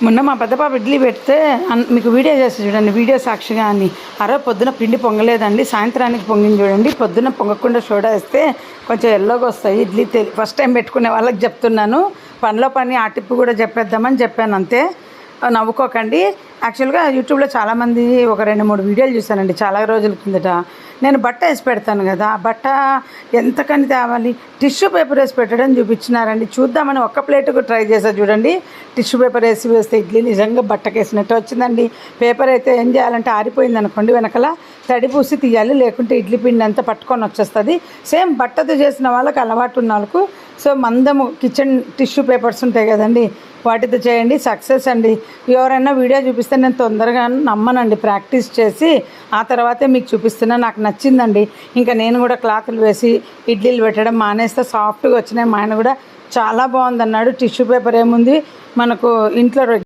మొన్న మా పెద్ద పాప ఇడ్లీ పెడితే మీకు వీడియో చేసి చూడండి, వీడియో సాక్షిగా అని. అరే పొద్దున పిండి పొంగలేదండి, సాయంత్రానికి పొంగింది చూడండి. పొద్దున పొంగకుండా సోడా వేస్తే కొంచెం ఎల్లోగా వస్తాయి ఇడ్లీ. ఫస్ట్ టైం పెట్టుకునే వాళ్ళకి చెప్తున్నాను, పనిలో పని ఆ టిప్పు కూడా చెప్పేద్దామని చెప్పాను, అంతే. నవ్వుకోకండి. యాక్చువల్గా యూట్యూబ్లో చాలామంది ఒక 2-3 వీడియోలు చూశానండి చాలా రోజుల కిందట. నేను బట్ట వేసి పెడతాను కదా, బట్ట ఎంతకని తేవాలి, టిష్యూ పేపర్ వేసి పెట్టడం చూపించినారండి. చూద్దామని ఒక్క ప్లేట్కు ట్రై చేసా చూడండి. టిష్యూ పేపర్ వేస్తే ఇడ్లీ నిజంగా బట్టకేసినట్టు వచ్చిందండి. పేపర్ అయితే ఏం చేయాలంటే ఆరిపోయింది అనుకోండి, వెనకాల తడి పూసి తీయాలి, లేకుంటే ఇడ్లీ పిండి అంతా పట్టుకొని వచ్చేస్తుంది. సేమ్ బట్టతో చేసిన వాళ్ళకి అలవాటు ఉన్న వాళ్ళకు సో మందము కిచెన్ టిష్యూ పేపర్స్ ఉంటాయి కదండి, వాటితో చేయండి, సక్సెస్ అండి. ఎవరైనా వీడియో చూపిస్తే నేను తొందరగా నమ్మనండి, ప్రాక్టీస్ చేసి ఆ తర్వాతే మీకు చూపిస్తున్నా. నాకు నచ్చిందండి. ఇంకా నేను కూడా క్లాతులు వేసి ఇడ్లీలు పెట్టడం మానేస్తే సాఫ్ట్గా వచ్చినాయి. మా ఆయన కూడా చాలా బాగుందన్నాడు. టిష్యూ పేపర్ ఏముంది మనకు ఇంట్లో